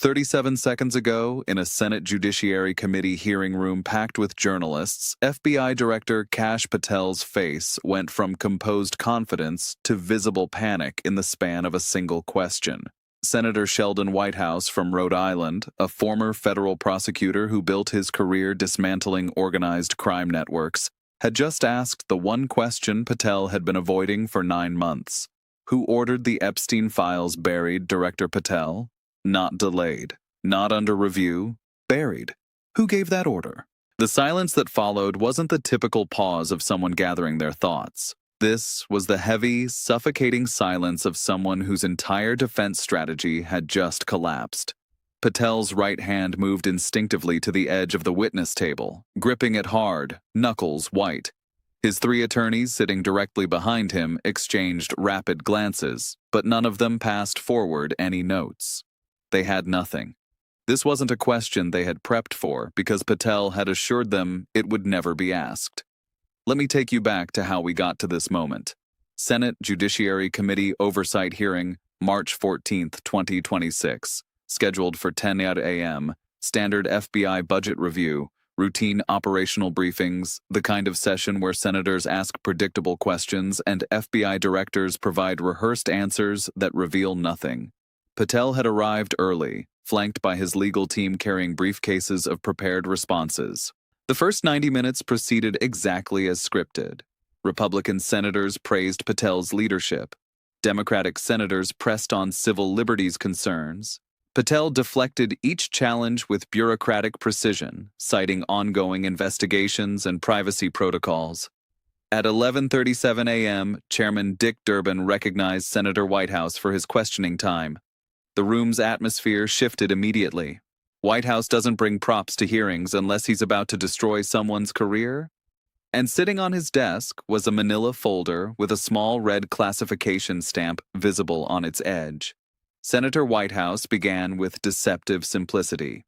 37 seconds ago, in a Senate Judiciary Committee hearing room packed with journalists, FBI Director Kash Patel's face went from composed confidence to visible panic in the span of a single question. Senator Sheldon Whitehouse from Rhode Island, a former federal prosecutor who built his career dismantling organized crime networks, had just asked the one question Patel had been avoiding for 9 months. Who ordered the Epstein files buried, Director Patel? Not delayed, not under review, buried. Who gave that order? The silence that followed wasn't the typical pause of someone gathering their thoughts. This was the heavy, suffocating silence of someone whose entire defense strategy had just collapsed. Patel's right hand moved instinctively to the edge of the witness table, gripping it hard, knuckles white. His 3 attorneys sitting directly behind him exchanged rapid glances, but none of them passed forward any notes. They had nothing. This wasn't a question they had prepped for because Patel had assured them it would never be asked. Let me take you back to how we got to this moment. Senate Judiciary Committee Oversight Hearing, March 14, 2026, scheduled for 10 a.m., standard FBI budget review, routine operational briefings, the kind of session where senators ask predictable questions and FBI directors provide rehearsed answers that reveal nothing. Patel had arrived early, flanked by his legal team carrying briefcases of prepared responses. The first 90 minutes proceeded exactly as scripted. Republican senators praised Patel's leadership. Democratic senators pressed on civil liberties concerns. Patel deflected each challenge with bureaucratic precision, citing ongoing investigations and privacy protocols. At 11:37 a.m., Chairman Dick Durbin recognized Senator Whitehouse for his questioning time. The room's atmosphere shifted immediately. Whitehouse doesn't bring props to hearings unless he's about to destroy someone's career. And sitting on his desk was a manila folder with a small red classification stamp visible on its edge. Senator Whitehouse began with deceptive simplicity.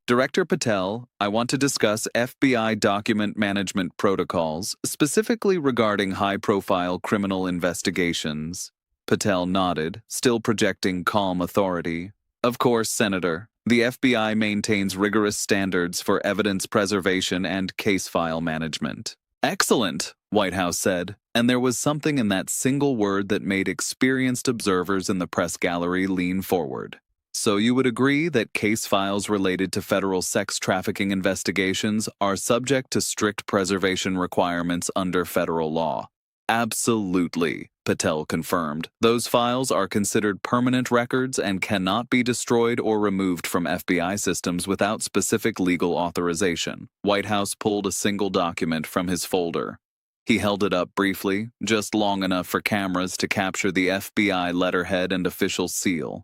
Director Patel, I want to discuss FBI document management protocols, specifically regarding high-profile criminal investigations. Patel nodded, still projecting calm authority. Of course, Senator. The FBI maintains rigorous standards for evidence preservation and case file management. Excellent, Whitehouse said, and there was something in that single word that made experienced observers in the press gallery lean forward. So you would agree that case files related to federal sex trafficking investigations are subject to strict preservation requirements under federal law? Absolutely, Patel confirmed. Those files are considered permanent records and cannot be destroyed or removed from FBI systems without specific legal authorization. Whitehouse pulled a single document from his folder. He held it up briefly, just long enough for cameras to capture the FBI letterhead and official seal.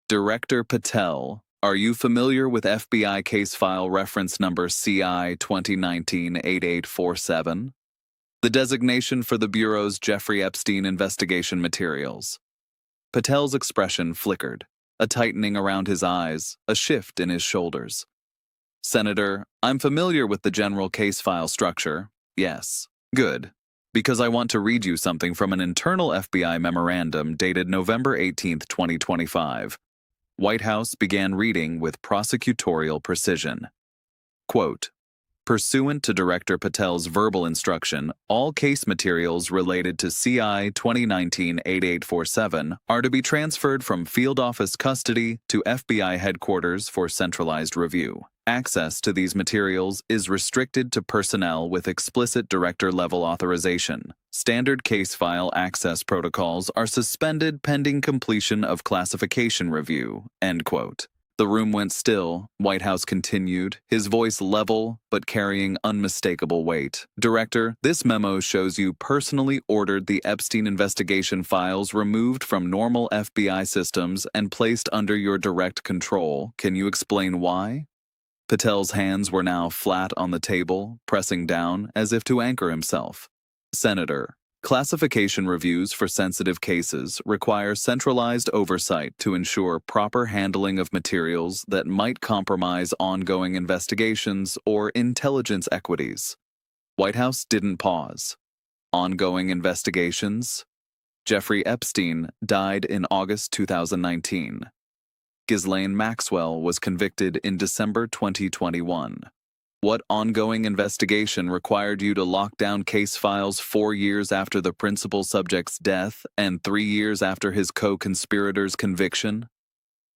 Director Patel, are you familiar with FBI case file reference number CI 2019-8847? The designation for the Bureau's Jeffrey Epstein investigation materials. Patel's expression flickered, a tightening around his eyes, a shift in his shoulders. Senator, I'm familiar with the general case file structure. Yes. Good. Because I want to read you something from an internal FBI memorandum dated November 18, 2025. Whitehouse began reading with prosecutorial precision. Quote, pursuant to Director Patel's verbal instruction, all case materials related to CI 2019-8847 are to be transferred from field office custody to FBI headquarters for centralized review. Access to these materials is restricted to personnel with explicit director-level authorization. Standard case file access protocols are suspended pending completion of classification review. End quote. The room went still. Whitehouse continued, his voice level but carrying unmistakable weight. Director, this memo shows you personally ordered the Epstein investigation files removed from normal FBI systems and placed under your direct control. Can you explain why? Patel's hands were now flat on the table, pressing down as if to anchor himself. Senator, classification reviews for sensitive cases require centralized oversight to ensure proper handling of materials that might compromise ongoing investigations or intelligence equities. Whitehouse didn't pause. Ongoing investigations? Jeffrey Epstein died in August 2019. Ghislaine Maxwell was convicted in December 2021. What ongoing investigation required you to lock down case files 4 years after the principal subject's death and 3 years after his co-conspirator's conviction?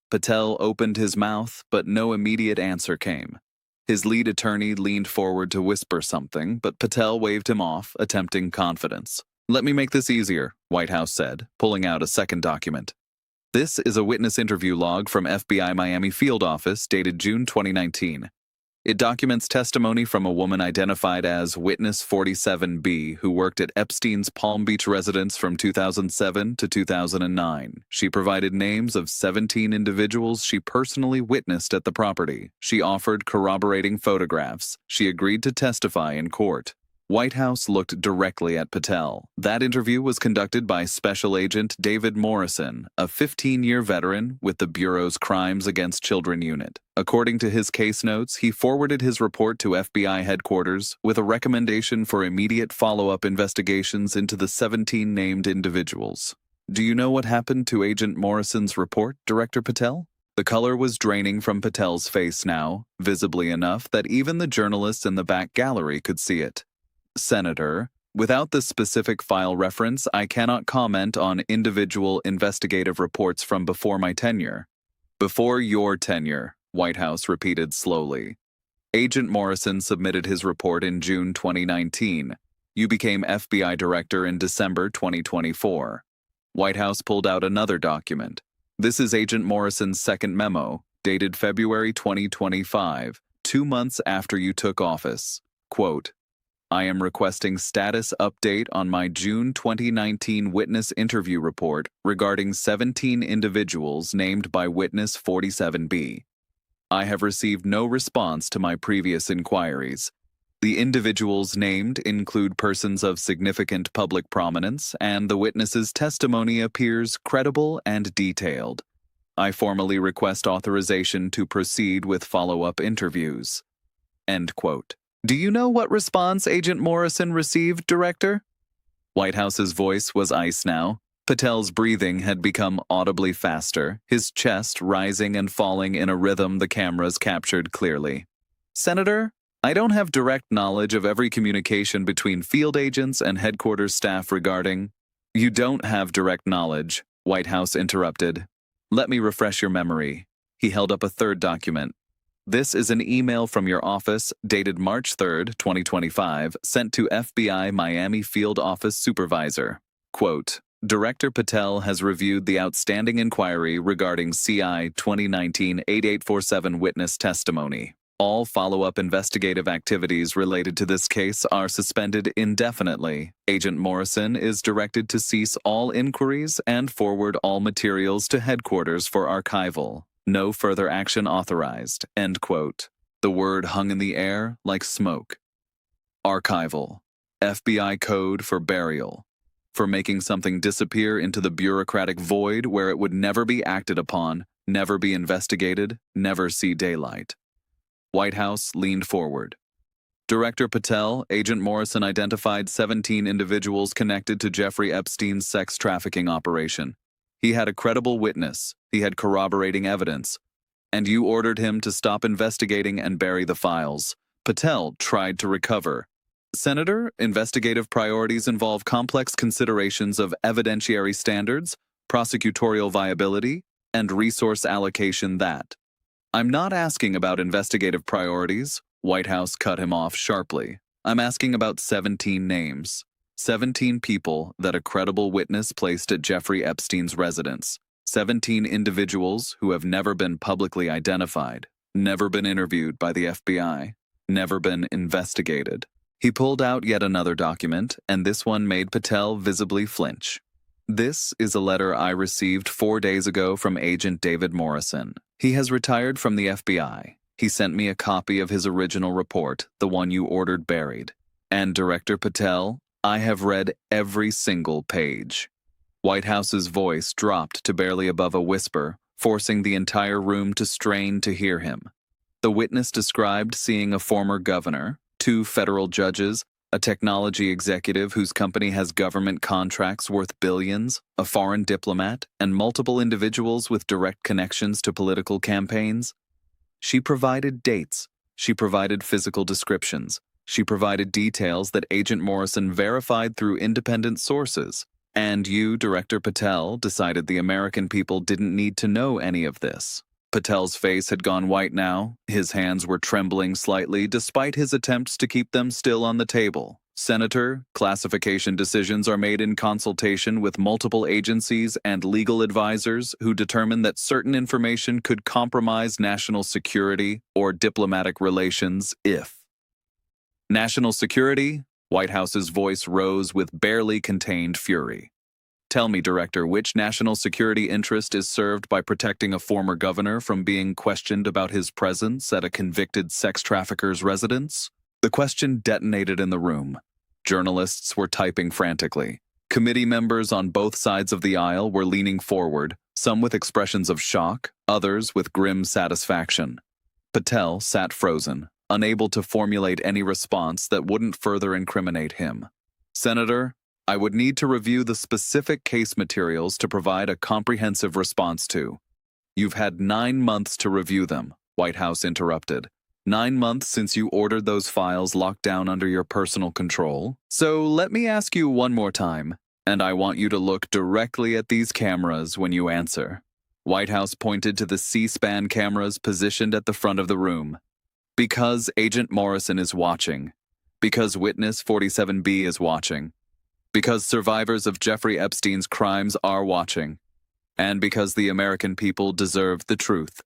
Patel opened his mouth, but no immediate answer came. His lead attorney leaned forward to whisper something, but Patel waved him off, attempting confidence. "Let me make this easier," Whitehouse said, pulling out a second document. "This is a witness interview log from FBI Miami Field Office dated June 2019. It documents testimony from a woman identified as Witness 47B who worked at Epstein's Palm Beach residence from 2007 to 2009. She provided names of 17 individuals she personally witnessed at the property. She offered corroborating photographs. She agreed to testify in court." Whitehouse looked directly at Patel. That interview was conducted by Special Agent David Morrison, a 15-year veteran with the Bureau's Crimes Against Children Unit. According to his case notes, he forwarded his report to FBI headquarters with a recommendation for immediate follow-up investigations into the 17 named individuals. "Do you know what happened to Agent Morrison's report, Director Patel?" The color was draining from Patel's face now, visibly enough that even the journalists in the back gallery could see it. "Senator, without the specific file reference, I cannot comment on individual investigative reports from before my tenure." "Before your tenure," Whitehouse repeated slowly. "Agent Morrison submitted his report in June 2019. You became FBI Director in December 2024. Whitehouse pulled out another document. "This is Agent Morrison's second memo, dated February 2025, 2 months after you took office. Quote, I am requesting status update on my June 2019 witness interview report regarding 17 individuals named by Witness 47B. I have received no response to my previous inquiries. The individuals named include persons of significant public prominence, and the witness's testimony appears credible and detailed. I formally request authorization to proceed with follow-up interviews." End quote. "Do you know what response Agent Morrison received, Director?" Whitehouse's voice was ice now. Patel's breathing had become audibly faster, his chest rising and falling in a rhythm the cameras captured clearly. "Senator, I don't have direct knowledge of every communication between field agents and headquarters staff regarding—" "You don't have direct knowledge," Whitehouse interrupted. "Let me refresh your memory." He held up a third document. "This is an email from your office dated March 3, 2025, sent to FBI Miami Field Office Supervisor. Quote, Director Patel has reviewed the outstanding inquiry regarding CI 2019-8847 witness testimony. All follow-up investigative activities related to this case are suspended indefinitely. Agent Morrison is directed to cease all inquiries and forward all materials to headquarters for archival. No further action authorized." End quote. The word hung in the air like smoke. Archival. FBI code for burial. For making something disappear into the bureaucratic void where it would never be acted upon, never be investigated, never see daylight. Whitehouse leaned forward. "Director Patel, Agent Morrison identified 17 individuals connected to Jeffrey Epstein's sex trafficking operation. He had a credible witness, he had corroborating evidence, and you ordered him to stop investigating and bury the files. Patel tried to recover. Senator, investigative priorities involve complex considerations of evidentiary standards, prosecutorial viability, and resource allocation that—" "I'm not asking about investigative priorities," Whitehouse cut him off sharply. "I'm asking about 17 names. 17 people that a credible witness placed at Jeffrey Epstein's residence. 17 individuals who have never been publicly identified, never been interviewed by the FBI, never been investigated." He pulled out yet another document, and this one made Patel visibly flinch. "This is a letter I received 4 days ago from Agent David Morrison. He has retired from the FBI. He sent me a copy of his original report, the one you ordered buried. And Director Patel, I have read every single page." Whitehouse's voice dropped to barely above a whisper, forcing the entire room to strain to hear him. The witness described seeing a former governor, 2 federal judges, A technology executive whose company has government contracts worth billions, a foreign diplomat, and multiple individuals with direct connections to political campaigns? She provided dates. She provided physical descriptions. She provided details that Agent Morrison verified through independent sources. And you, Director Patel, decided the American people didn't need to know any of this. Patel's face had gone white now. His hands were trembling slightly despite his attempts to keep them still on the table. Senator, classification decisions are made in consultation with multiple agencies and legal advisors who determine that certain information could compromise national security or diplomatic relations if. National security? White House's voice rose with barely contained fury. Tell me, Director, which national security interest is served by protecting a former governor from being questioned about his presence at a convicted sex trafficker's residence? The question detonated in the room. Journalists were typing frantically. Committee members on both sides of the aisle were leaning forward, some with expressions of shock, others with grim satisfaction. Patel sat frozen, unable to formulate any response that wouldn't further incriminate him. Senator, I would need to review the specific case materials to provide a comprehensive response to. You've had 9 months to review them, White House interrupted. 9 months since you ordered those files locked down under your personal control. So let me ask you one more time, and I want you to look directly at these cameras when you answer. White House pointed to the C-SPAN cameras positioned at the front of the room. Because Agent Morrison is watching. Because Witness 47B is watching. Because survivors of Jeffrey Epstein's crimes are watching, and because the American people deserve the truth.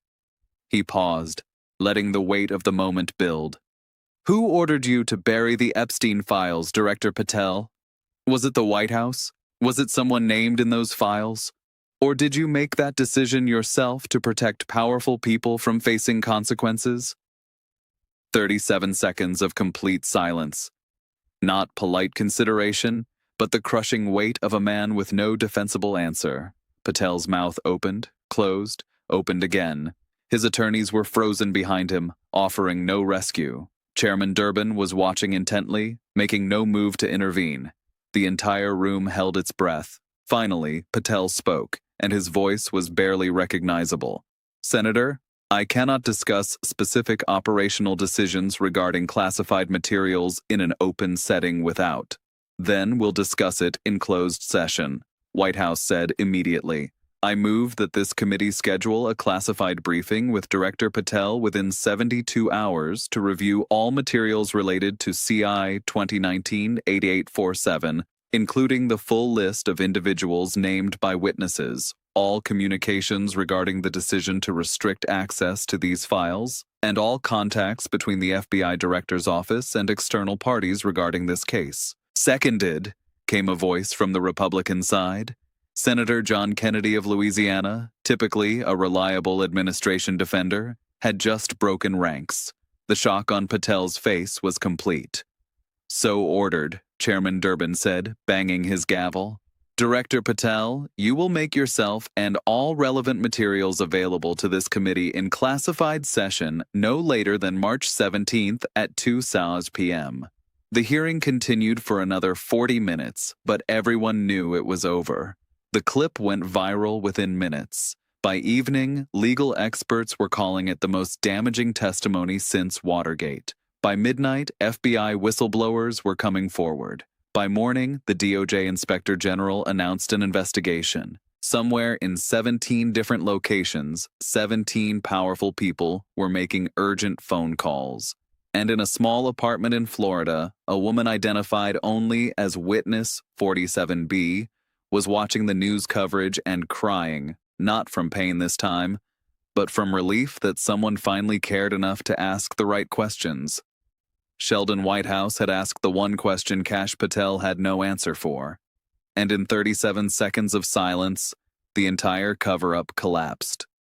He paused, letting the weight of the moment build. Who ordered you to bury the Epstein files, Director Patel? Was it the White House? Was it someone named in those files? Or did you make that decision yourself to protect powerful people from facing consequences? 37 seconds of complete silence. Not polite consideration, but the crushing weight of a man with no defensible answer. Patel's mouth opened, closed, opened again. His attorneys were frozen behind him, offering no rescue. Chairman Durbin was watching intently, making no move to intervene. The entire room held its breath. Finally, Patel spoke, and his voice was barely recognizable. Senator, I cannot discuss specific operational decisions regarding classified materials in an open setting without. Then we'll discuss it in closed session, White House said immediately. I move that this committee schedule a classified briefing with Director Patel within 72 hours to review all materials related to CI 2019-8847, including the full list of individuals named by witnesses, all communications regarding the decision to restrict access to these files, and all contacts between the FBI Director's office and external parties regarding this case. Seconded, came a voice from the Republican side. Senator John Kennedy of Louisiana, typically a reliable administration defender, had just broken ranks. The shock on Patel's face was complete. So ordered, Chairman Durbin said, banging his gavel. Director Patel, you will make yourself and all relevant materials available to this committee in classified session no later than March 17th at 2 p.m. The hearing continued for another 40 minutes, but everyone knew it was over. The clip went viral within minutes. By evening, legal experts were calling it the most damaging testimony since Watergate. By midnight, FBI whistleblowers were coming forward. By morning, the DOJ Inspector General announced an investigation. Somewhere in 17 different locations, 17 powerful people were making urgent phone calls. And in a small apartment in Florida, a woman identified only as Witness 47B was watching the news coverage and crying, not from pain this time, but from relief that someone finally cared enough to ask the right questions. Sheldon Whitehouse had asked the one question Kash Patel had no answer for, and in 37 seconds of silence, the entire cover-up collapsed.